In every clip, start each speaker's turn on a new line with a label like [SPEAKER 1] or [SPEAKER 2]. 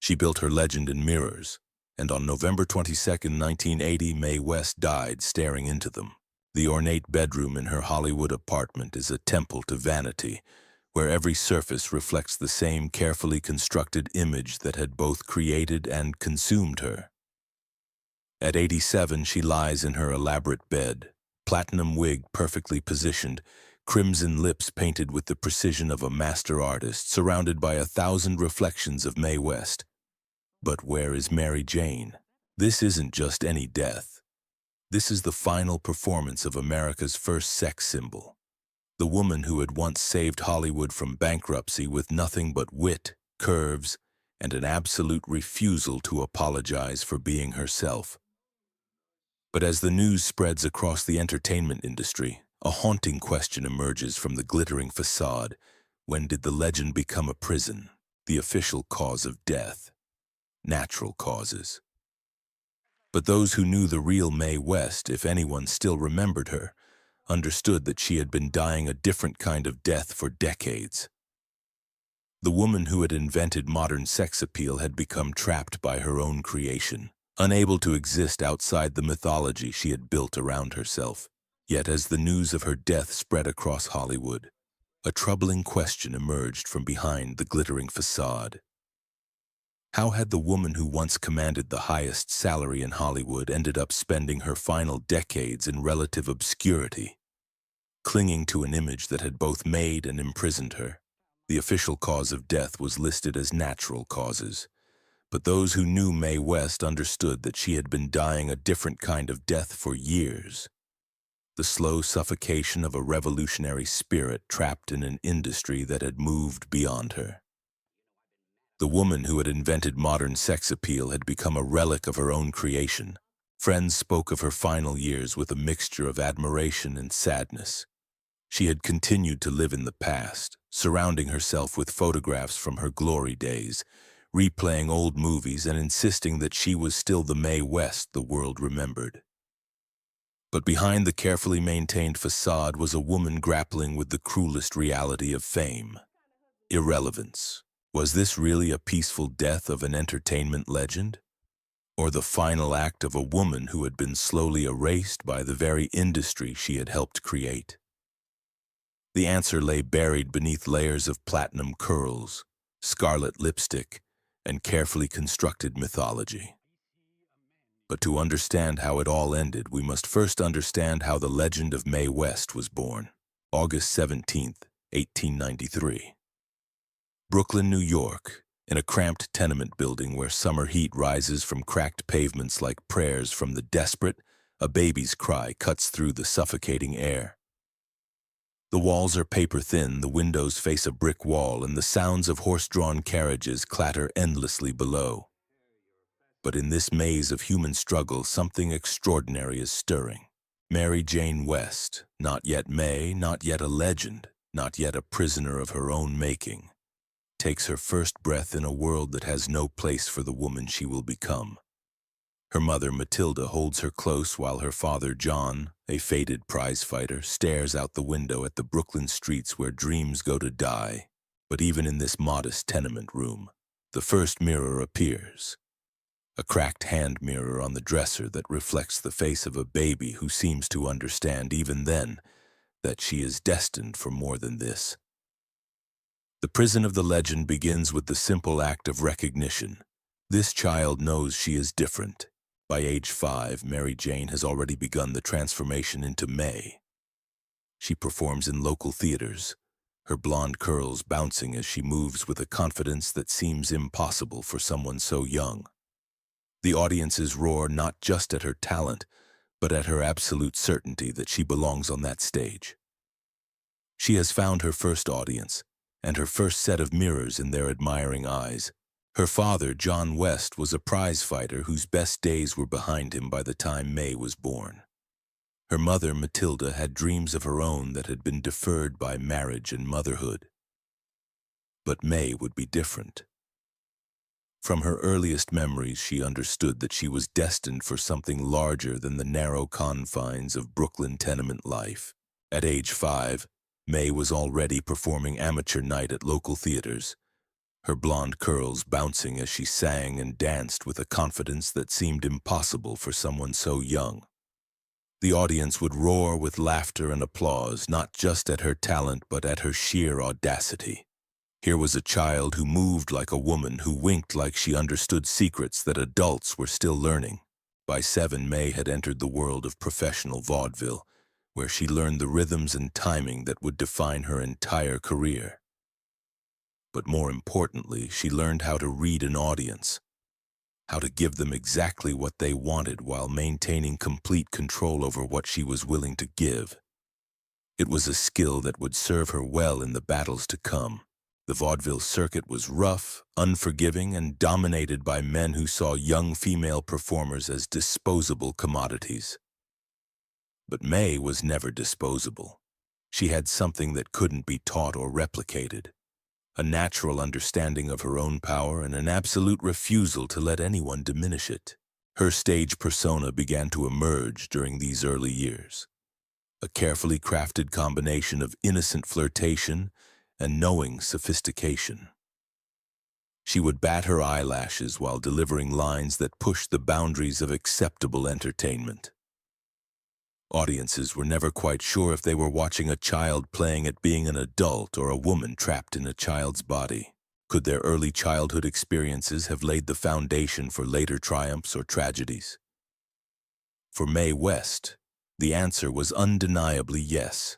[SPEAKER 1] She built her legend in mirrors, and on November 22, 1980, Mae West died staring into them. The ornate bedroom in her Hollywood apartment is a temple to vanity, where every surface reflects the same carefully constructed image that had both created and consumed her. At 87, she lies in her elaborate bed, platinum wig perfectly positioned, crimson lips painted with the precision of a master artist, surrounded by 1,000 reflections of Mae West. But where is Mary Jane? This isn't just any death. This is the final performance of America's first sex symbol. The woman who had once saved Hollywood from bankruptcy with nothing but wit, curves, and an absolute refusal to apologize for being herself. But as the news spreads across the entertainment industry, a haunting question emerges from the glittering facade. When did the legend become a prison? The official cause of death. Natural causes. But those who knew the real Mae West, if anyone still remembered her, understood that she had been dying a different kind of death for decades. The woman who had invented modern sex appeal had become trapped by her own creation, unable to exist outside the mythology she had built around herself. Yet as the news of her death spread across Hollywood, a troubling question emerged from behind the glittering facade. How had the woman who once commanded the highest salary in Hollywood ended up spending her final decades in relative obscurity, clinging to an image that had both made and imprisoned her? The official cause of death was listed as natural causes, but those who knew Mae West understood that she had been dying a different kind of death for years. The slow suffocation of a revolutionary spirit trapped in an industry that had moved beyond her. The woman who had invented modern sex appeal had become a relic of her own creation. Friends spoke of her final years with a mixture of admiration and sadness. She had continued to live in the past, surrounding herself with photographs from her glory days, replaying old movies and insisting that she was still the Mae West the world remembered. But behind the carefully maintained facade was a woman grappling with the cruelest reality of fame: irrelevance. Was this really a peaceful death of an entertainment legend? Or the final act of a woman who had been slowly erased by the very industry she had helped create? The answer lay buried beneath layers of platinum curls, scarlet lipstick, and carefully constructed mythology. But to understand how it all ended, we must first understand how the legend of Mae West was born. August 17, 1893. Brooklyn, New York, in a cramped tenement building where summer heat rises from cracked pavements like prayers from the desperate, a baby's cry cuts through the suffocating air. The walls are paper-thin, the windows face a brick wall, and the sounds of horse-drawn carriages clatter endlessly below. But in this maze of human struggle, something extraordinary is stirring. Mary Jane West, not yet Mae, not yet a legend, not yet a prisoner of her own making, takes her first breath in a world that has no place for the woman she will become. Her mother, Matilda, holds her close while her father, John, a faded prizefighter, stares out the window at the Brooklyn streets where dreams go to die. But even in this modest tenement room, the first mirror appears. A cracked hand mirror on the dresser that reflects the face of a baby who seems to understand even then that she is destined for more than this. The prison of the legend begins with the simple act of recognition. This child knows she is different. By age 5, Mary Jane has already begun the transformation into Mae. She performs in local theaters, her blonde curls bouncing as she moves with a confidence that seems impossible for someone so young. The audiences roar not just at her talent, but at her absolute certainty that she belongs on that stage. She has found her first audience, and her first set of mirrors in their admiring eyes. Her father, John West, was a prizefighter whose best days were behind him by the time Mae was born. Her mother, Matilda, had dreams of her own that had been deferred by marriage and motherhood. But Mae would be different. From her earliest memories, she understood that she was destined for something larger than the narrow confines of Brooklyn tenement life. At age 5, Mae was already performing amateur night at local theaters. her blonde curls bouncing as she sang and danced with a confidence that seemed impossible for someone so young. The audience would roar with laughter and applause, not just at her talent but at her sheer audacity. Here was a child who moved like a woman, who winked like she understood secrets that adults were still learning. By 7, Mae had entered the world of professional vaudeville, where she learned the rhythms and timing that would define her entire career. But more importantly, she learned how to read an audience, how to give them exactly what they wanted while maintaining complete control over what she was willing to give. It was a skill that would serve her well in the battles to come. The vaudeville circuit was rough, unforgiving, and dominated by men who saw young female performers as disposable commodities. But Mae was never disposable. She had something that couldn't be taught or replicated, a natural understanding of her own power and an absolute refusal to let anyone diminish it. Her stage persona began to emerge during these early years, a carefully crafted combination of innocent flirtation and knowing sophistication. She would bat her eyelashes while delivering lines that pushed the boundaries of acceptable entertainment. Audiences were never quite sure if they were watching a child playing at being an adult or a woman trapped in a child's body. Could their early childhood experiences have laid the foundation for later triumphs or tragedies? For Mae West, the answer was undeniably yes.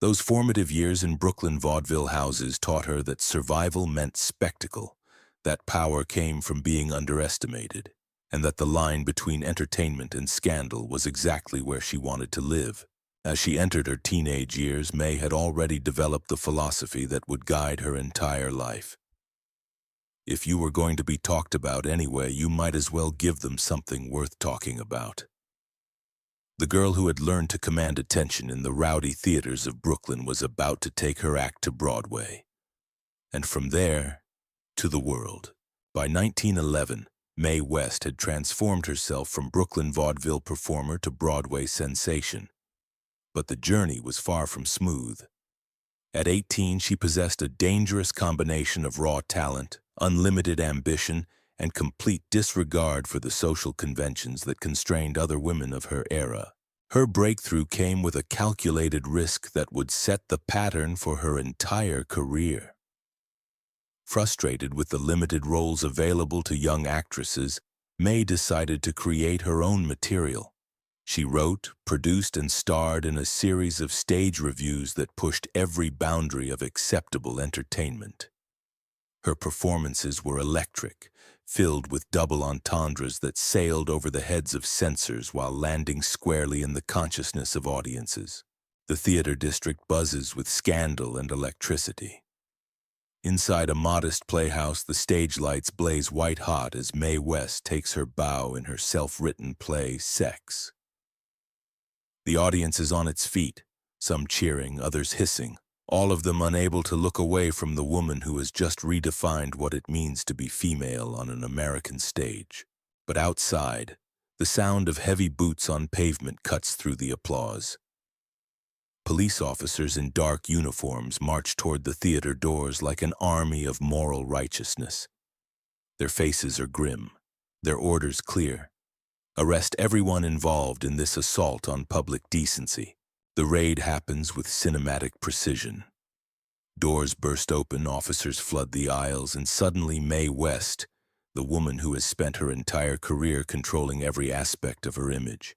[SPEAKER 1] Those formative years in Brooklyn vaudeville houses taught her that survival meant spectacle, that power came from being underestimated, and that the line between entertainment and scandal was exactly where she wanted to live. As she entered her teenage years, Mae had already developed the philosophy that would guide her entire life. If you were going to be talked about anyway, you might as well give them something worth talking about. The girl who had learned to command attention in the rowdy theaters of Brooklyn was about to take her act to Broadway, and from there, to the world. By 1911, Mae West had transformed herself from Brooklyn vaudeville performer to Broadway sensation. But the journey was far from smooth. At 18, she possessed a dangerous combination of raw talent, unlimited ambition, and complete disregard for the social conventions that constrained other women of her era. Her breakthrough came with a calculated risk that would set the pattern for her entire career. Frustrated with the limited roles available to young actresses, Mae decided to create her own material. She wrote, produced, and starred in a series of stage revues that pushed every boundary of acceptable entertainment. Her performances were electric, filled with double entendres that sailed over the heads of censors while landing squarely in the consciousness of audiences. The theater district buzzes with scandal and electricity. Inside a modest playhouse, the stage lights blaze white-hot as Mae West takes her bow in her self-written play, Sex. The audience is on its feet, some cheering, others hissing, all of them unable to look away from the woman who has just redefined what it means to be female on an American stage. But outside, the sound of heavy boots on pavement cuts through the applause. Police officers in dark uniforms march toward the theater doors like an army of moral righteousness. Their faces are grim, their orders clear. Arrest everyone involved in this assault on public decency. The raid happens with cinematic precision. Doors burst open, officers flood the aisles, and suddenly Mae West, the woman who has spent her entire career controlling every aspect of her image,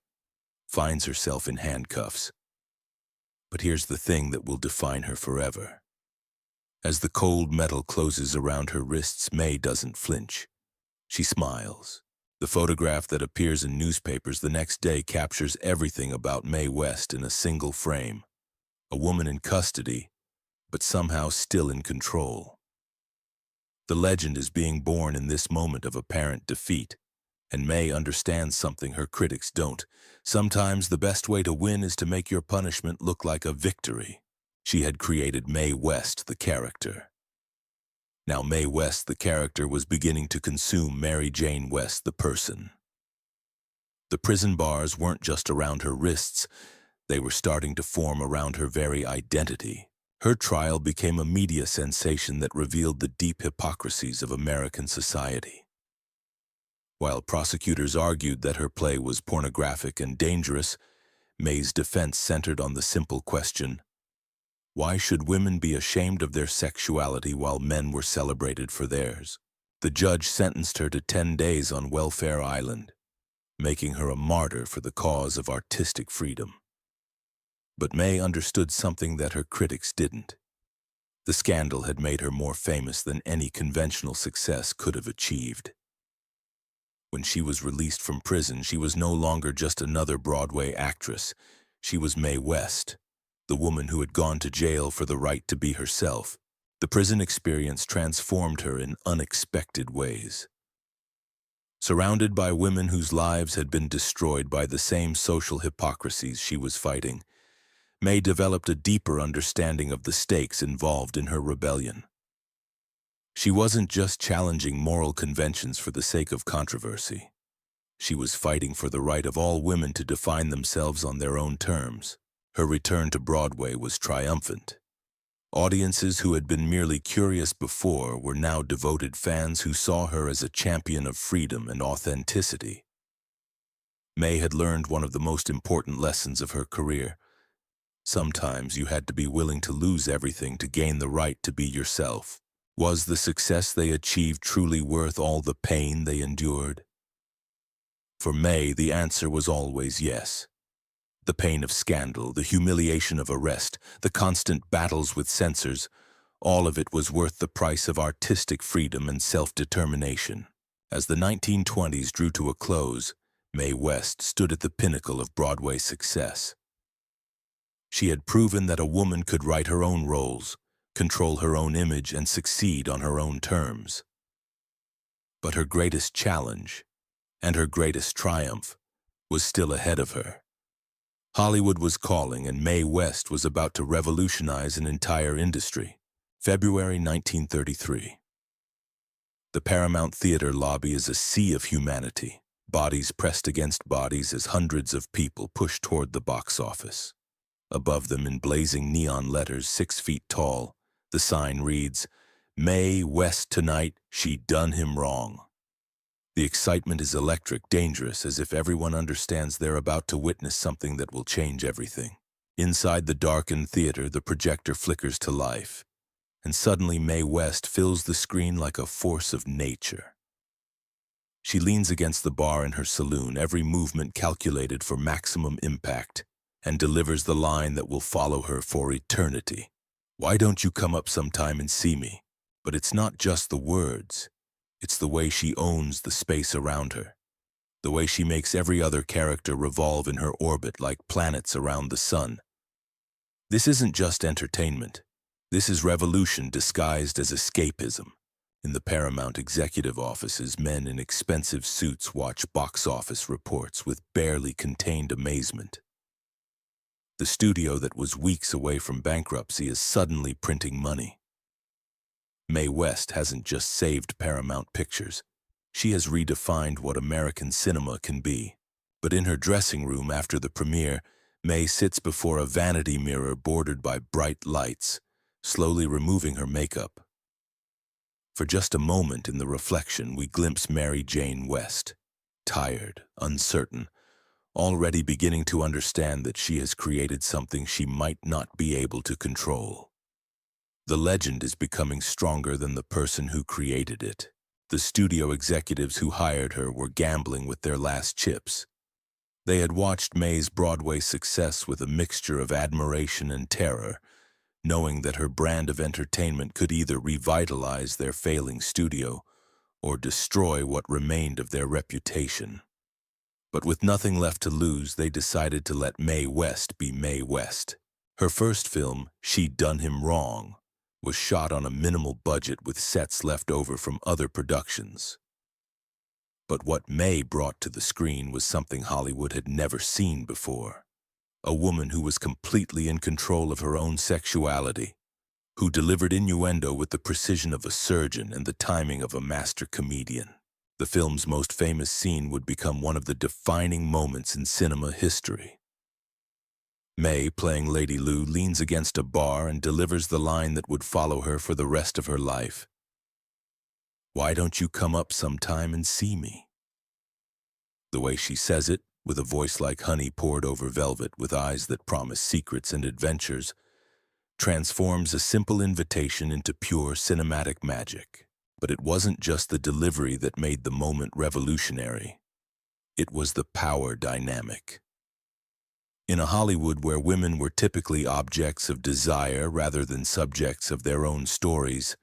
[SPEAKER 1] finds herself in handcuffs. But here's the thing that will define her forever. As the cold metal closes around her wrists, Mae doesn't flinch. She smiles. The photograph that appears in newspapers the next day captures everything about Mae West in a single frame. A woman in custody, but somehow still in control. The legend is being born in this moment of apparent defeat, and Mae understands something her critics don't. Sometimes the best way to win is to make your punishment look like a victory. She had created Mae West, the character. Now Mae West, the character, was beginning to consume Mary Jane West, the person. The prison bars weren't just around her wrists, they were starting to form around her very identity. Her trial became a media sensation that revealed the deep hypocrisies of American society. While prosecutors argued that her play was pornographic and dangerous, Mae's defense centered on the simple question, why should women be ashamed of their sexuality while men were celebrated for theirs? The judge sentenced her to 10 days on Welfare Island, making her a martyr for the cause of artistic freedom. But Mae understood something that her critics didn't. The scandal had made her more famous than any conventional success could have achieved. When she was released from prison, she was no longer just another Broadway actress. She was Mae West, the woman who had gone to jail for the right to be herself. The prison experience transformed her in unexpected ways. Surrounded by women whose lives had been destroyed by the same social hypocrisies she was fighting, Mae developed a deeper understanding of the stakes involved in her rebellion. She wasn't just challenging moral conventions for the sake of controversy. She was fighting for the right of all women to define themselves on their own terms. Her return to Broadway was triumphant. Audiences who had been merely curious before were now devoted fans who saw her as a champion of freedom and authenticity. Mae had learned one of the most important lessons of her career. Sometimes you had to be willing to lose everything to gain the right to be yourself. Was the success they achieved truly worth all the pain they endured? For Mae, the answer was always yes. The pain of scandal, the humiliation of arrest, the constant battles with censors, all of it was worth the price of artistic freedom and self-determination. As the 1920s drew to a close, Mae West stood at the pinnacle of Broadway success. She had proven that a woman could write her own roles, control her own image, and succeed on her own terms. But her greatest challenge, and her greatest triumph, was still ahead of her. Hollywood was calling, and Mae West was about to revolutionize an entire industry. February 1933. The Paramount Theater lobby is a sea of humanity, bodies pressed against bodies as hundreds of people push toward the box office. Above them, in blazing neon letters 6 feet tall, the sign reads, "Mae West tonight, she done him wrong." The excitement is electric, dangerous, as if everyone understands they're about to witness something that will change everything. Inside the darkened theater, the projector flickers to life, and suddenly Mae West fills the screen like a force of nature. She leans against the bar in her saloon, every movement calculated for maximum impact, and delivers the line that will follow her for eternity. "Why don't you come up sometime and see me?" But it's not just the words. It's the way she owns the space around her. The way she makes every other character revolve in her orbit like planets around the sun. This isn't just entertainment. This is revolution disguised as escapism. In the Paramount executive offices, men in expensive suits watch box office reports with barely contained amazement. The studio that was weeks away from bankruptcy is suddenly printing money. Mae West hasn't just saved Paramount Pictures. She has redefined what American cinema can be. But in her dressing room after the premiere, Mae sits before a vanity mirror bordered by bright lights, slowly removing her makeup. For just a moment in the reflection, we glimpse Mary Jane West, tired, uncertain, already beginning to understand that she has created something she might not be able to control. The legend is becoming stronger than the person who created it. The studio executives who hired her were gambling with their last chips. They had watched Mae's Broadway success with a mixture of admiration and terror, knowing that her brand of entertainment could either revitalize their failing studio or destroy what remained of their reputation. But with nothing left to lose, they decided to let Mae West be Mae West. Her first film, She'd Done Him Wrong, was shot on a minimal budget with sets left over from other productions. But what Mae brought to the screen was something Hollywood had never seen before. A woman who was completely in control of her own sexuality, who delivered innuendo with the precision of a surgeon and the timing of a master comedian. The film's most famous scene would become one of the defining moments in cinema history. Mae, playing Lady Lou, leans against a bar and delivers the line that would follow her for the rest of her life. "Why don't you come up sometime and see me?" The way she says it, with a voice like honey poured over velvet, with eyes that promise secrets and adventures, transforms a simple invitation into pure cinematic magic. But it wasn't just the delivery that made the moment revolutionary. It was the power dynamic. In a Hollywood where women were typically objects of desire rather than subjects of their own stories,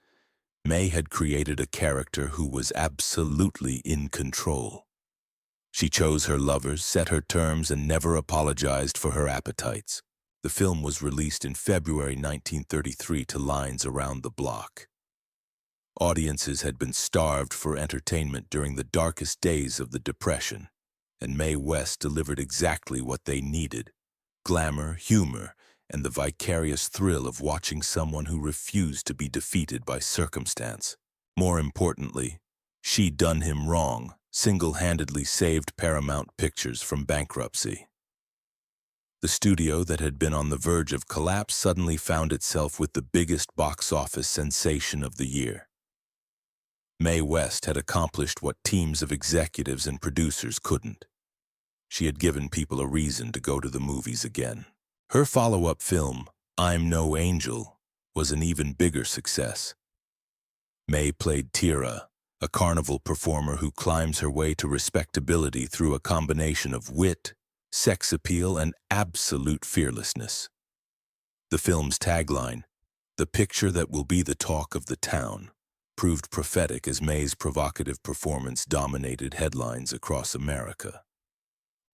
[SPEAKER 1] Mae had created a character who was absolutely in control. She chose her lovers, set her terms, and never apologized for her appetites. The film was released in February 1933 to lines around the block. Audiences had been starved for entertainment during the darkest days of the Depression, and Mae West delivered exactly what they needed: glamour, humor, and the vicarious thrill of watching someone who refused to be defeated by circumstance. More importantly, She Done Him Wrong single-handedly saved Paramount Pictures from bankruptcy. The studio that had been on the verge of collapse suddenly found itself with the biggest box office sensation of the year. Mae West had accomplished what teams of executives and producers couldn't. She had given people a reason to go to the movies again. Her follow-up film, I'm No Angel, was an even bigger success. Mae played Tira, a carnival performer who climbs her way to respectability through a combination of wit, sex appeal, and absolute fearlessness. The film's tagline, "The picture that will be the talk of the town," proved prophetic as Mae's provocative performance dominated headlines across America.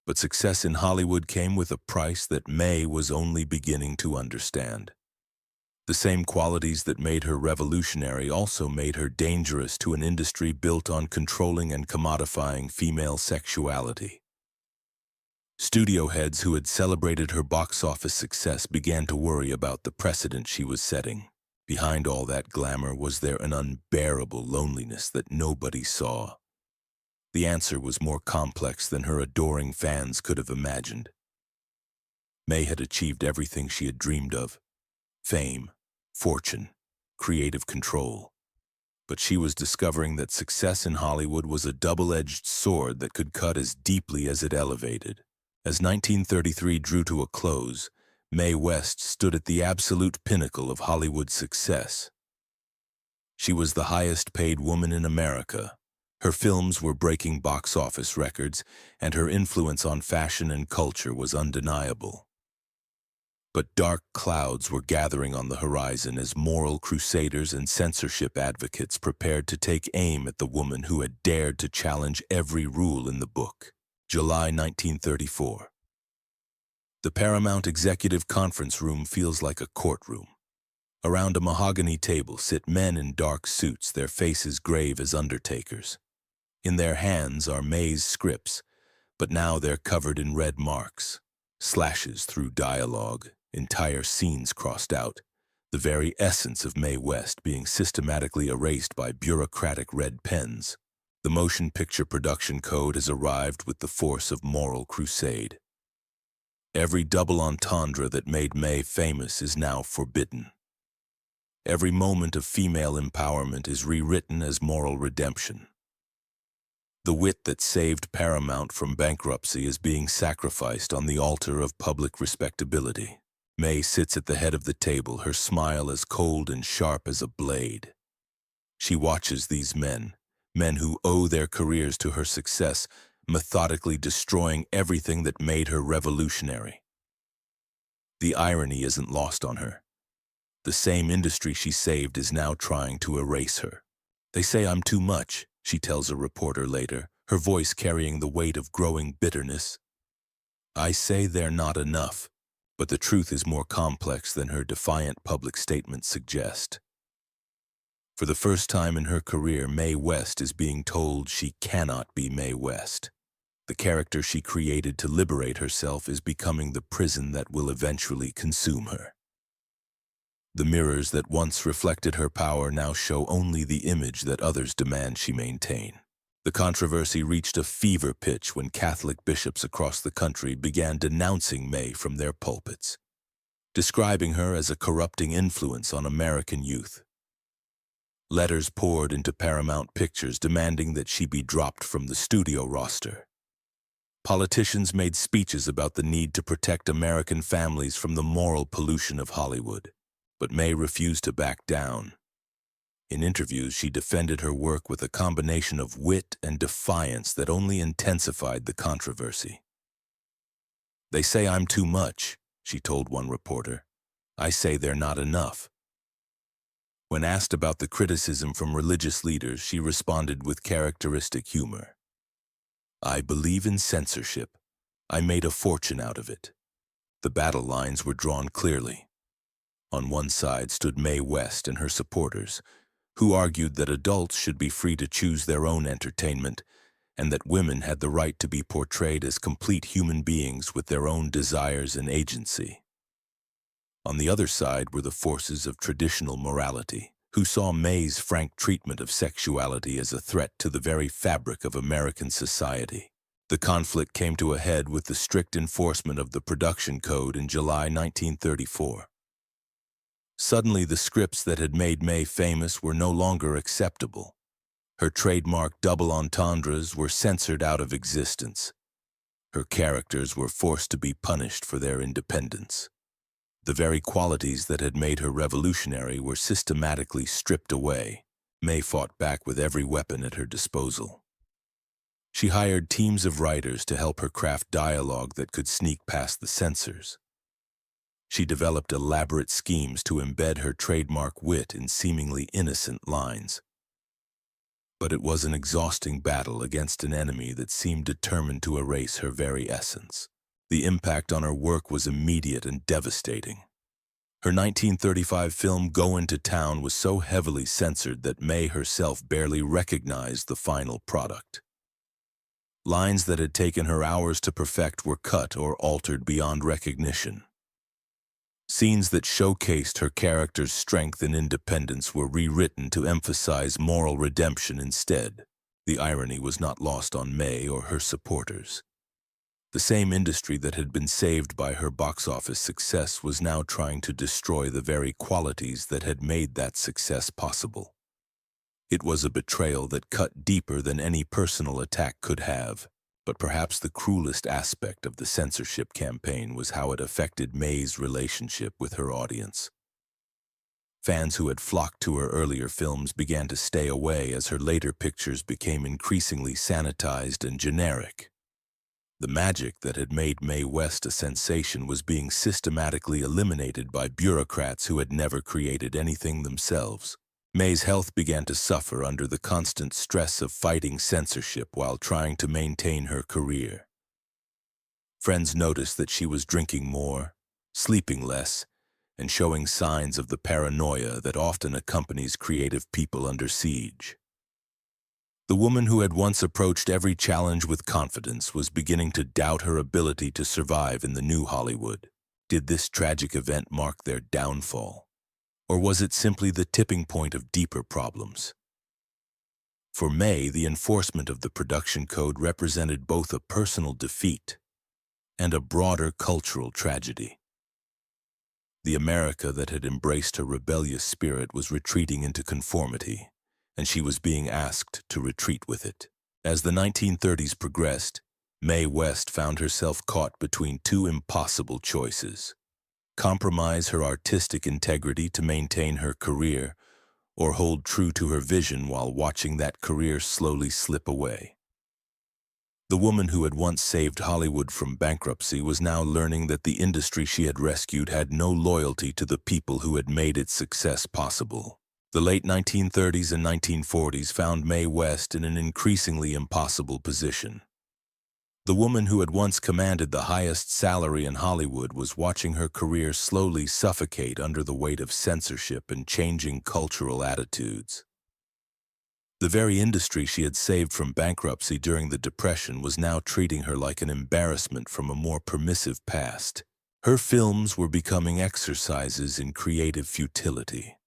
[SPEAKER 1] But success in Hollywood came with a price that Mae was only beginning to understand. The same qualities that made her revolutionary also made her dangerous to an industry built on controlling and commodifying female sexuality. Studio heads who had celebrated her box office success began to worry about the precedent she was setting. Behind all that glamour, was there an unbearable loneliness that nobody saw? The answer was more complex than her adoring fans could have imagined. Mae had achieved everything she had dreamed of: fame, fortune, creative control. But she was discovering that success in Hollywood was a double-edged sword that could cut as deeply as it elevated. As 1933 drew to a close, Mae West stood at the absolute pinnacle of Hollywood success. She was the highest-paid woman in America. Her films were breaking box office records, and her influence on fashion and culture was undeniable. But dark clouds were gathering on the horizon as moral crusaders and censorship advocates prepared to take aim at the woman who had dared to challenge every rule in the book. July 1934. The Paramount Executive Conference Room feels like a courtroom. Around a mahogany table sit men in dark suits, their faces grave as undertakers. In their hands are Mae's scripts, but now they're covered in red marks, slashes through dialogue, entire scenes crossed out, the very essence of Mae West being systematically erased by bureaucratic red pens. The motion picture production code has arrived with the force of moral crusade. Every double entendre that made Mae famous is now forbidden. Every moment of female empowerment is rewritten as moral redemption. The wit that saved Paramount from bankruptcy is being sacrificed on the altar of public respectability. Mae sits at the head of the table, her smile as cold and sharp as a blade. She watches these men who owe their careers to her success, methodically destroying everything that made her revolutionary. The irony isn't lost on her. The same industry she saved is now trying to erase her. "They say I'm too much," she tells a reporter later, her voice carrying the weight of growing bitterness. "I say they're not enough." But the truth is more complex than her defiant public statements suggest. For the first time in her career, Mae West is being told she cannot be Mae West. The character she created to liberate herself is becoming the prison that will eventually consume her. The mirrors that once reflected her power now show only the image that others demand she maintain. The controversy reached a fever pitch when Catholic bishops across the country began denouncing Mae from their pulpits, describing her as a corrupting influence on American youth. Letters poured into Paramount Pictures demanding that she be dropped from the studio roster. Politicians made speeches about the need to protect American families from the moral pollution of Hollywood, but Mae refused to back down. In interviews, she defended her work with a combination of wit and defiance that only intensified the controversy. "They say I'm too much," she told one reporter. "I say they're not enough." When asked about the criticism from religious leaders, she responded with characteristic humor. "I believe in censorship. I made a fortune out of it." The battle lines were drawn clearly. On one side stood Mae West and her supporters, who argued that adults should be free to choose their own entertainment and that women had the right to be portrayed as complete human beings with their own desires and agency. On the other side were the forces of traditional morality, who saw Mae's frank treatment of sexuality as a threat to the very fabric of American society. The conflict came to a head with the strict enforcement of the production code in July 1934. Suddenly, the scripts that had made Mae famous were no longer acceptable. Her trademark double entendres were censored out of existence. Her characters were forced to be punished for their independence. The very qualities that had made her revolutionary were systematically stripped away. Mae fought back with every weapon at her disposal. She hired teams of writers to help her craft dialogue that could sneak past the censors. She developed elaborate schemes to embed her trademark wit in seemingly innocent lines. But it was an exhausting battle against an enemy that seemed determined to erase her very essence. The impact on her work was immediate and devastating. Her 1935 film Goin' to Town was so heavily censored that Mae herself barely recognized the final product. Lines that had taken her hours to perfect were cut or altered beyond recognition. Scenes that showcased her character's strength and independence were rewritten to emphasize moral redemption instead. The irony was not lost on Mae or her supporters. The same industry that had been saved by her box office success was now trying to destroy the very qualities that had made that success possible. It was a betrayal that cut deeper than any personal attack could have. But perhaps the cruelest aspect of the censorship campaign was how it affected Mae's relationship with her audience. Fans who had flocked to her earlier films began to stay away as her later pictures became increasingly sanitized and generic. The magic that had made Mae West a sensation was being systematically eliminated by bureaucrats who had never created anything themselves. Mae's health began to suffer under the constant stress of fighting censorship while trying to maintain her career. Friends noticed that she was drinking more, sleeping less, and showing signs of the paranoia that often accompanies creative people under siege. The woman who had once approached every challenge with confidence was beginning to doubt her ability to survive in the new Hollywood. Did this tragic event mark their downfall? Or was it simply the tipping point of deeper problems? For Mae, the enforcement of the production code represented both a personal defeat and a broader cultural tragedy. The America that had embraced her rebellious spirit was retreating into conformity, and she was being asked to retreat with it. As the 1930s progressed, Mae West found herself caught between two impossible choices: compromise her artistic integrity to maintain her career, or hold true to her vision while watching that career slowly slip away. The woman who had once saved Hollywood from bankruptcy was now learning that the industry she had rescued had no loyalty to the people who had made its success possible. The late 1930s and 1940s found Mae West in an increasingly impossible position. The woman who had once commanded the highest salary in Hollywood was watching her career slowly suffocate under the weight of censorship and changing cultural attitudes. The very industry she had saved from bankruptcy during the Depression was now treating her like an embarrassment from a more permissive past. Her films were becoming exercises in creative futility.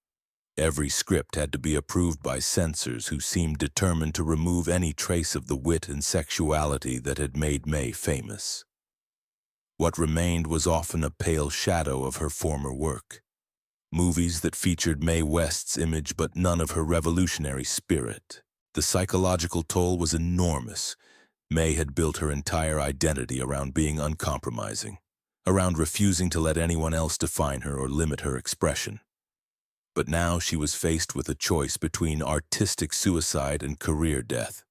[SPEAKER 1] Every script had to be approved by censors who seemed determined to remove any trace of the wit and sexuality that had made Mae famous. What remained was often a pale shadow of her former work. Movies that featured Mae West's image but none of her revolutionary spirit. The psychological toll was enormous. Mae had built her entire identity around being uncompromising, around refusing to let anyone else define her or limit her expression. But now she was faced with a choice between artistic suicide and career death.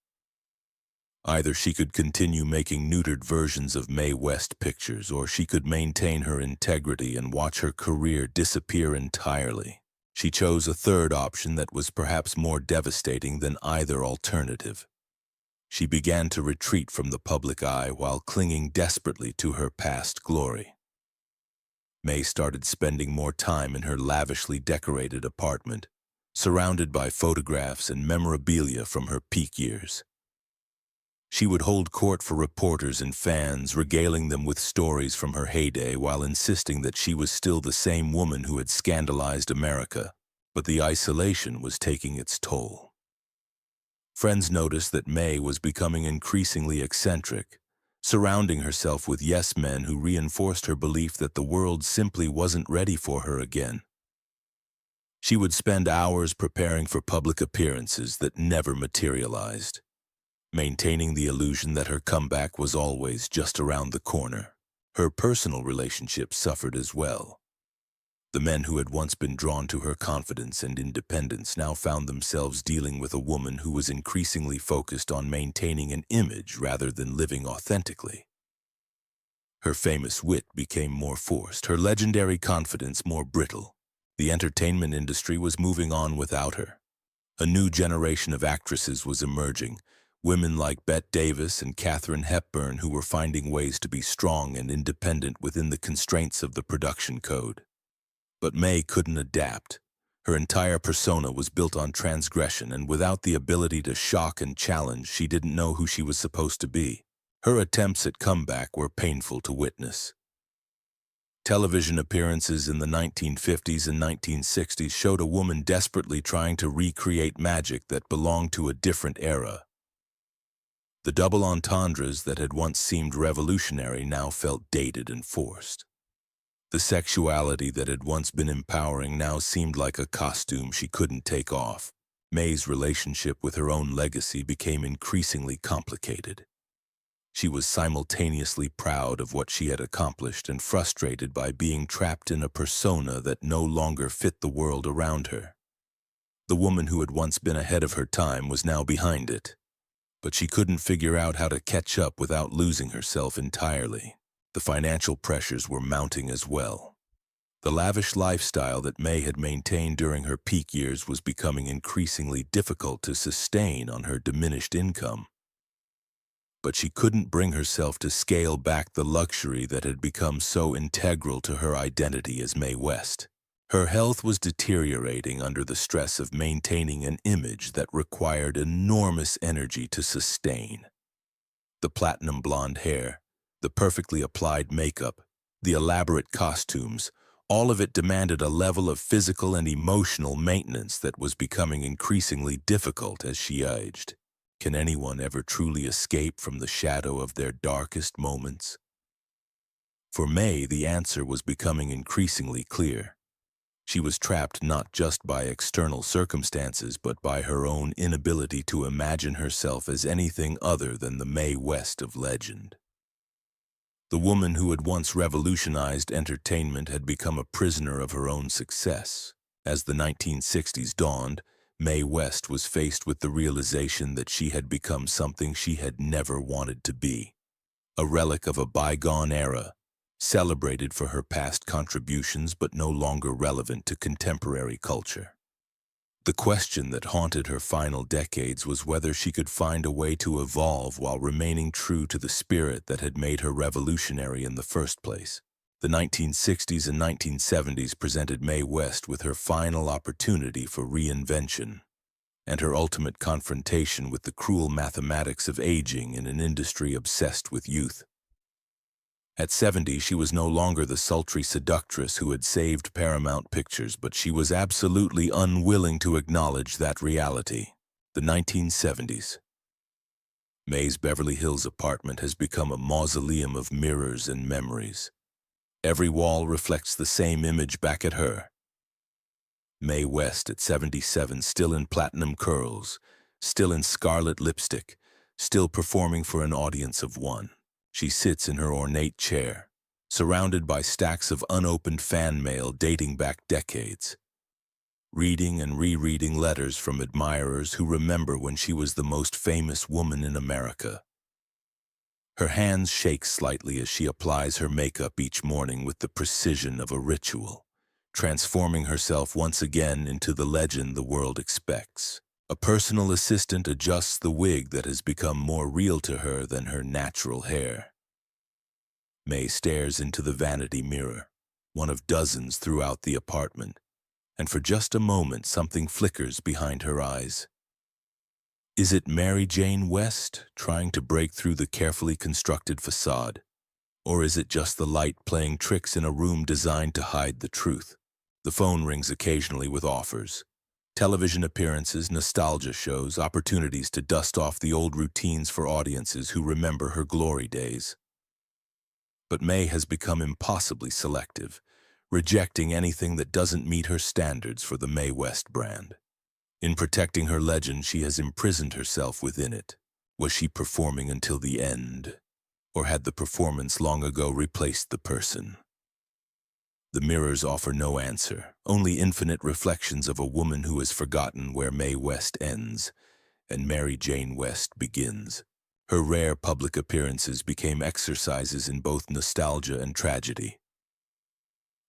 [SPEAKER 1] Either she could continue making neutered versions of Mae West pictures, or she could maintain her integrity and watch her career disappear entirely. She chose a third option that was perhaps more devastating than either alternative. She began to retreat from the public eye while clinging desperately to her past glory. Mae started spending more time in her lavishly decorated apartment, surrounded by photographs and memorabilia from her peak years. She would hold court for reporters and fans, regaling them with stories from her heyday while insisting that she was still the same woman who had scandalized America. But the isolation was taking its toll. Friends noticed that Mae was becoming increasingly eccentric, surrounding herself with yes-men who reinforced her belief that the world simply wasn't ready for her again. She would spend hours preparing for public appearances that never materialized, maintaining the illusion that her comeback was always just around the corner. Her personal relationships suffered as well. The men who had once been drawn to her confidence and independence now found themselves dealing with a woman who was increasingly focused on maintaining an image rather than living authentically. Her famous wit became more forced, her legendary confidence more brittle. The entertainment industry was moving on without her. A new generation of actresses was emerging, women like Bette Davis and Katharine Hepburn who were finding ways to be strong and independent within the constraints of the production code. But Mae couldn't adapt. Her entire persona was built on transgression, and without the ability to shock and challenge, she didn't know who she was supposed to be. Her attempts at comeback were painful to witness. Television appearances in the 1950s and 1960s showed a woman desperately trying to recreate magic that belonged to a different era. The double entendres that had once seemed revolutionary now felt dated and forced. The sexuality that had once been empowering now seemed like a costume she couldn't take off. Mae's relationship with her own legacy became increasingly complicated. She was simultaneously proud of what she had accomplished and frustrated by being trapped in a persona that no longer fit the world around her. The woman who had once been ahead of her time was now behind it, but she couldn't figure out how to catch up without losing herself entirely. The financial pressures were mounting as well. The lavish lifestyle that Mae had maintained during her peak years was becoming increasingly difficult to sustain on her diminished income. But she couldn't bring herself to scale back the luxury that had become so integral to her identity as Mae West. Her health was deteriorating under the stress of maintaining an image that required enormous energy to sustain. The platinum blonde hair, the perfectly applied makeup, the elaborate costumes, all of it demanded a level of physical and emotional maintenance that was becoming increasingly difficult as she aged. Can anyone ever truly escape from the shadow of their darkest moments? For Mae, the answer was becoming increasingly clear. She was trapped not just by external circumstances, but by her own inability to imagine herself as anything other than the Mae West of legend. The woman who had once revolutionized entertainment had become a prisoner of her own success. As the 1960s dawned, Mae West was faced with the realization that she had become something she had never wanted to be. A relic of a bygone era, celebrated for her past contributions but no longer relevant to contemporary culture. The question that haunted her final decades was whether she could find a way to evolve while remaining true to the spirit that had made her revolutionary in the first place. The 1960s and 1970s presented Mae West with her final opportunity for reinvention, and her ultimate confrontation with the cruel mathematics of aging in an industry obsessed with youth. At 70, she was no longer the sultry seductress who had saved Paramount Pictures, but she was absolutely unwilling to acknowledge that reality. The 1970s. Mae's Beverly Hills apartment has become a mausoleum of mirrors and memories. Every wall reflects the same image back at her. Mae West at 77, still in platinum curls, still in scarlet lipstick, still performing for an audience of one. She sits in her ornate chair, surrounded by stacks of unopened fan mail dating back decades, reading and rereading letters from admirers who remember when she was the most famous woman in America. Her hands shake slightly as she applies her makeup each morning with the precision of a ritual, transforming herself once again into the legend the world expects. A personal assistant adjusts the wig that has become more real to her than her natural hair. Mae stares into the vanity mirror, one of dozens throughout the apartment, and for just a moment something flickers behind her eyes. Is it Mary Jane West trying to break through the carefully constructed facade? Or is it just the light playing tricks in a room designed to hide the truth? The phone rings occasionally with offers. Television appearances, nostalgia shows, opportunities to dust off the old routines for audiences who remember her glory days. But Mae has become impossibly selective, rejecting anything that doesn't meet her standards for the Mae West brand. In protecting her legend, she has imprisoned herself within it. Was she performing until the end? Or had the performance long ago replaced the person? The mirrors offer no answer, only infinite reflections of a woman who has forgotten where Mae West ends and Mary Jane West begins. Her rare public appearances became exercises in both nostalgia and tragedy.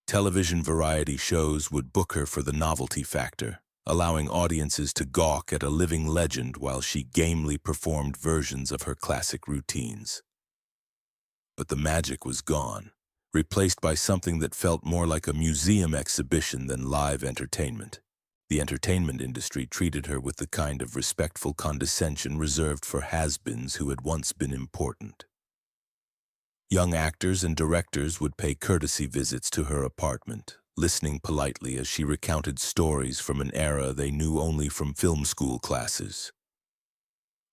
[SPEAKER 1] Television variety shows would book her for the novelty factor, allowing audiences to gawk at a living legend while she gamely performed versions of her classic routines. But the magic was gone, replaced by something that felt more like a museum exhibition than live entertainment. The entertainment industry treated her with the kind of respectful condescension reserved for has-beens who had once been important. Young actors and directors would pay courtesy visits to her apartment, listening politely as she recounted stories from an era they knew only from film school classes.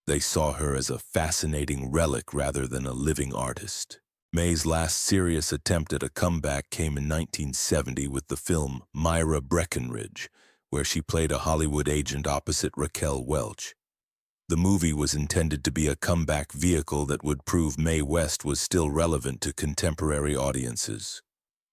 [SPEAKER 1] They saw her as a fascinating relic rather than a living artist. Mae's last serious attempt at a comeback came in 1970 with the film Myra Breckenridge, where she played a Hollywood agent opposite Raquel Welch. The movie was intended to be a comeback vehicle that would prove Mae West was still relevant to contemporary audiences.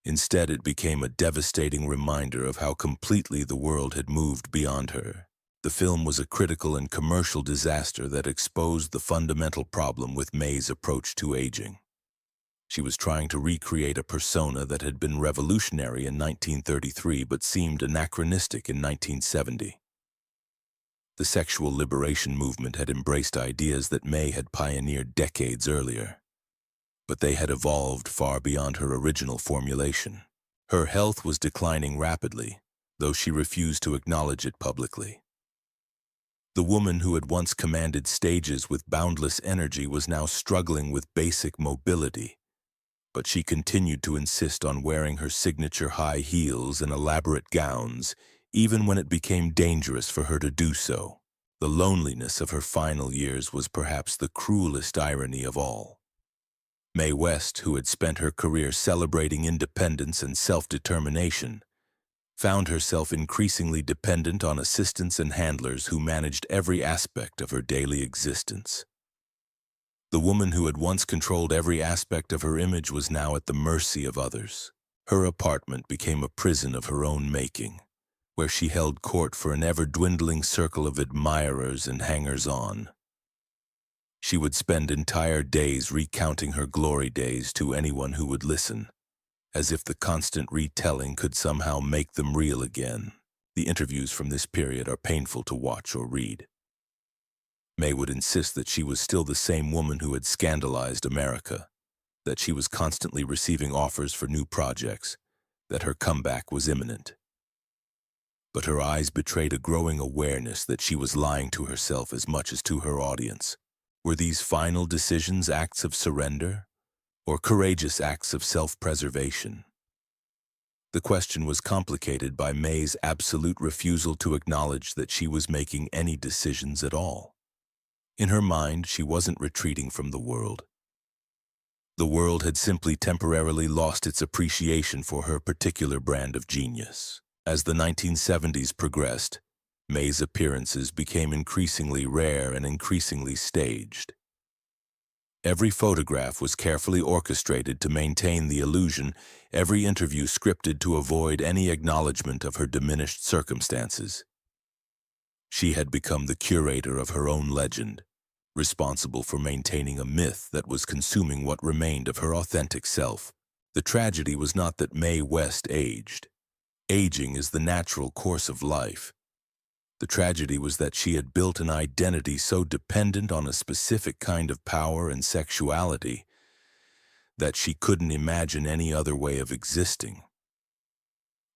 [SPEAKER 1] Instead, it became a devastating reminder of how completely the world had moved beyond her. The film was a critical and commercial disaster that exposed the fundamental problem with Mae's approach to aging. She was trying to recreate a persona that had been revolutionary in 1933 but seemed anachronistic in 1970. The sexual liberation movement had embraced ideas that Mae had pioneered decades earlier, but they had evolved far beyond her original formulation. Her health was declining rapidly, though she refused to acknowledge it publicly. The woman who had once commanded stages with boundless energy was now struggling with basic mobility, but she continued to insist on wearing her signature high heels and elaborate gowns, even when it became dangerous for her to do so. The loneliness of her final years was perhaps the cruelest irony of all. Mae West, who had spent her career celebrating independence and self-determination, found herself increasingly dependent on assistants and handlers who managed every aspect of her daily existence. The woman who had once controlled every aspect of her image was now at the mercy of others. Her apartment became a prison of her own making, where she held court for an ever-dwindling circle of admirers and hangers-on. She would spend entire days recounting her glory days to anyone who would listen, as if the constant retelling could somehow make them real again. The interviews from this period are painful to watch or read. Mae would insist that she was still the same woman who had scandalized America, that she was constantly receiving offers for new projects, that her comeback was imminent. But her eyes betrayed a growing awareness that she was lying to herself as much as to her audience. Were these final decisions acts of surrender, or courageous acts of self-preservation? The question was complicated by Mae's absolute refusal to acknowledge that she was making any decisions at all. In her mind, she wasn't retreating from the world. The world had simply temporarily lost its appreciation for her particular brand of genius. As the 1970s progressed, Mae's appearances became increasingly rare and increasingly staged. Every photograph was carefully orchestrated to maintain the illusion, every interview scripted to avoid any acknowledgement of her diminished circumstances. She had become the curator of her own legend, responsible for maintaining a myth that was consuming what remained of her authentic self. The tragedy was not that Mae West aged. Aging is the natural course of life. The tragedy was that she had built an identity so dependent on a specific kind of power and sexuality that she couldn't imagine any other way of existing.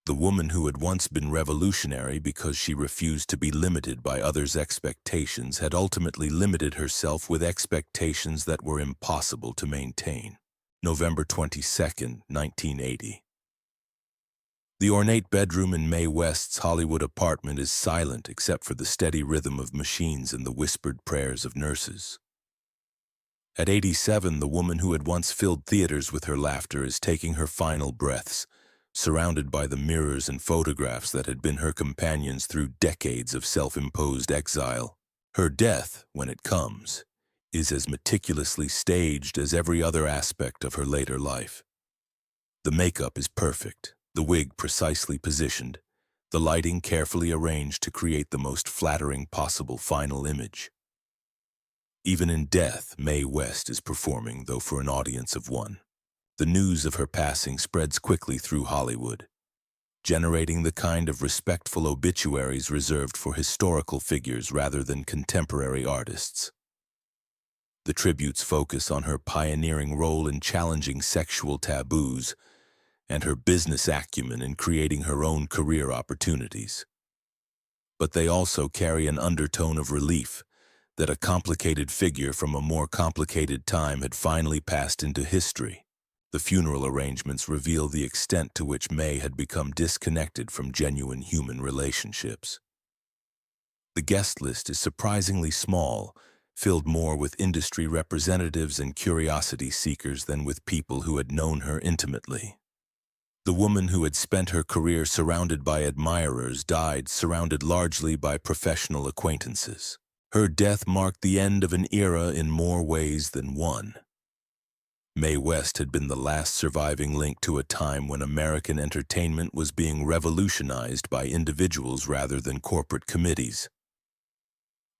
[SPEAKER 1] The woman who had once been revolutionary because she refused to be limited by others' expectations had ultimately limited herself with expectations that were impossible to maintain. November 22, 1980. The ornate bedroom in Mae West's Hollywood apartment is silent except for the steady rhythm of machines and the whispered prayers of nurses. At 87, the woman who had once filled theaters with her laughter is taking her final breaths, surrounded by the mirrors and photographs that had been her companions through decades of self-imposed exile. Her death, when it comes, is as meticulously staged as every other aspect of her later life. The makeup is perfect, the wig precisely positioned, the lighting carefully arranged to create the most flattering possible final image. Even in death, Mae West is performing, though for an audience of one. The news of her passing spreads quickly through Hollywood, generating the kind of respectful obituaries reserved for historical figures rather than contemporary artists. The tributes focus on her pioneering role in challenging sexual taboos and her business acumen in creating her own career opportunities. But they also carry an undertone of relief that a complicated figure from a more complicated time had finally passed into history. The funeral arrangements reveal the extent to which Mae had become disconnected from genuine human relationships. The guest list is surprisingly small, filled more with industry representatives and curiosity seekers than with people who had known her intimately. The woman who had spent her career surrounded by admirers died surrounded largely by professional acquaintances. Her death marked the end of an era in more ways than one. Mae West had been the last surviving link to a time when American entertainment was being revolutionized by individuals rather than corporate committees.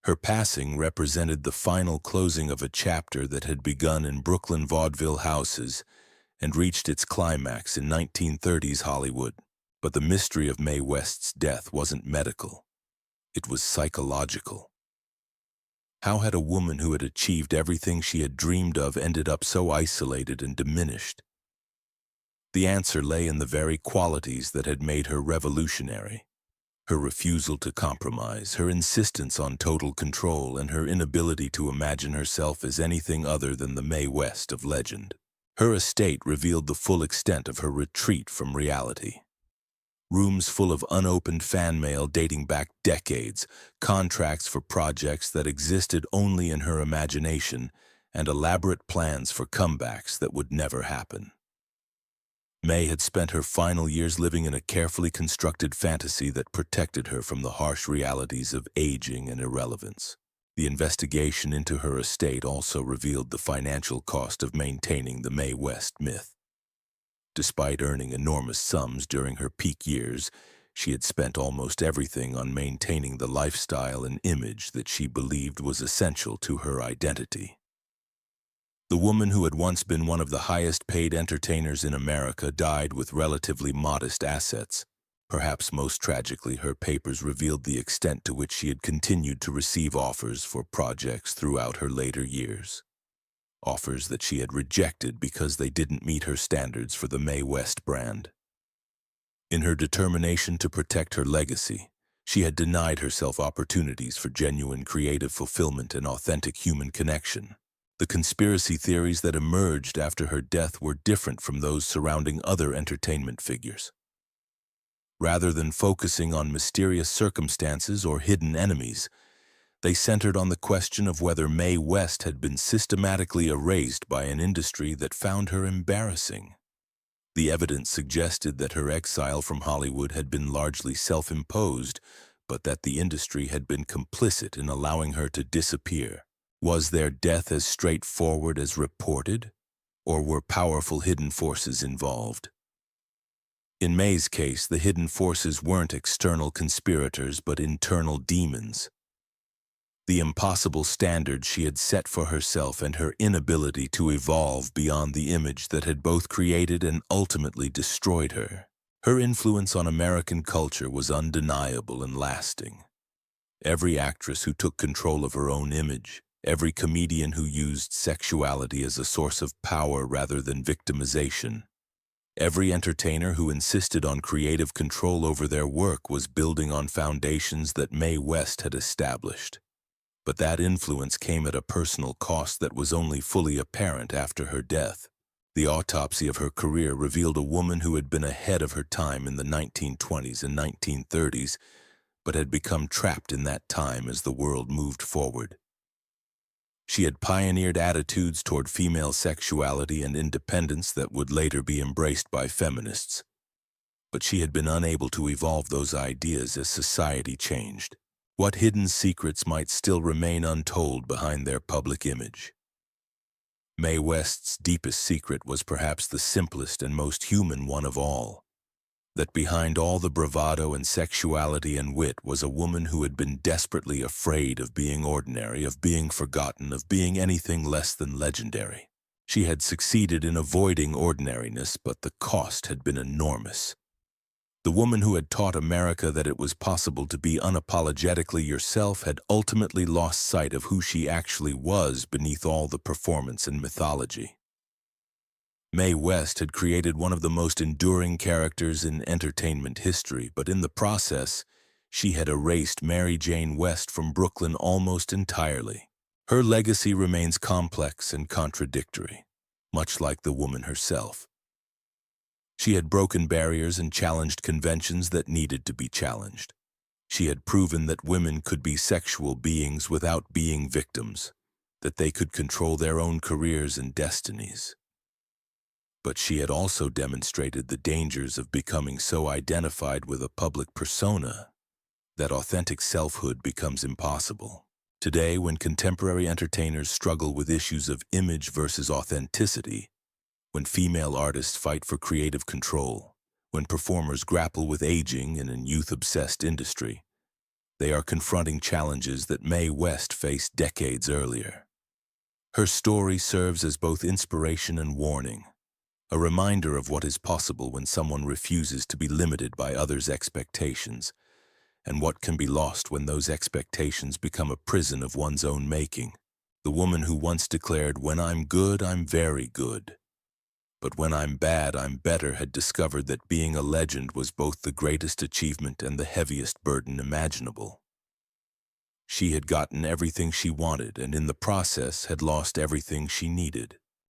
[SPEAKER 1] Her passing represented the final closing of a chapter that had begun in Brooklyn vaudeville houses and reached its climax in 1930s Hollywood. But the mystery of Mae West's death wasn't medical. It was psychological. How had a woman who had achieved everything she had dreamed of ended up so isolated and diminished? The answer lay in the very qualities that had made her revolutionary. Her refusal to compromise, her insistence on total control, and her inability to imagine herself as anything other than the Mae West of legend. Her estate revealed the full extent of her retreat from reality. Rooms full of unopened fan mail dating back decades, contracts for projects that existed only in her imagination, and elaborate plans for comebacks that would never happen. Mae had spent her final years living in a carefully constructed fantasy that protected her from the harsh realities of aging and irrelevance. The investigation into her estate also revealed the financial cost of maintaining the Mae West myth. Despite earning enormous sums during her peak years, she had spent almost everything on maintaining the lifestyle and image that she believed was essential to her identity. The woman who had once been one of the highest-paid entertainers in America died with relatively modest assets. Perhaps most tragically, her papers revealed the extent to which she had continued to receive offers for projects throughout her later years. Offers that she had rejected because they didn't meet her standards for the Mae West brand. In her determination to protect her legacy, she had denied herself opportunities for genuine creative fulfillment and authentic human connection. The conspiracy theories that emerged after her death were different from those surrounding other entertainment figures. Rather than focusing on mysterious circumstances or hidden enemies, they centered on the question of whether Mae West had been systematically erased by an industry that found her embarrassing. The evidence suggested that her exile from Hollywood had been largely self-imposed, but that the industry had been complicit in allowing her to disappear. Was their death as straightforward as reported, or were powerful hidden forces involved? In Mae's case, the hidden forces weren't external conspirators but internal demons. The impossible standards she had set for herself and her inability to evolve beyond the image that had both created and ultimately destroyed her. Her influence on American culture was undeniable and lasting. Every actress who took control of her own image, every comedian who used sexuality as a source of power rather than victimization, every entertainer who insisted on creative control over their work was building on foundations that Mae West had established. But that influence came at a personal cost that was only fully apparent after her death. The autopsy of her career revealed a woman who had been ahead of her time in the 1920s and 1930s, but had become trapped in that time as the world moved forward. She had pioneered attitudes toward female sexuality and independence that would later be embraced by feminists. But she had been unable to evolve those ideas as society changed. What hidden secrets might still remain untold behind their public image? Mae West's deepest secret was perhaps the simplest and most human one of all. That behind all the bravado and sexuality and wit was a woman who had been desperately afraid of being ordinary, of being forgotten, of being anything less than legendary. She had succeeded in avoiding ordinariness, but the cost had been enormous. The woman who had taught America that it was possible to be unapologetically yourself had ultimately lost sight of who she actually was beneath all the performance and mythology. Mae West had created one of the most enduring characters in entertainment history, but in the process, she had erased Mary Jane West from Brooklyn almost entirely. Her legacy remains complex and contradictory, much like the woman herself. She had broken barriers and challenged conventions that needed to be challenged. She had proven that women could be sexual beings without being victims, that they could control their own careers and destinies. But she had also demonstrated the dangers of becoming so identified with a public persona that authentic selfhood becomes impossible. Today, when contemporary entertainers struggle with issues of image versus authenticity, when female artists fight for creative control, when performers grapple with aging in a youth-obsessed industry, they are confronting challenges that Mae West faced decades earlier. Her story serves as both inspiration and warning, a reminder of what is possible when someone refuses to be limited by others' expectations, and what can be lost when those expectations become a prison of one's own making. The woman who once declared, "When I'm good, I'm very good, but when I'm bad, I'm better," had discovered that being a legend was both the greatest achievement and the heaviest burden imaginable. She had gotten everything she wanted and in the process had lost everything she needed.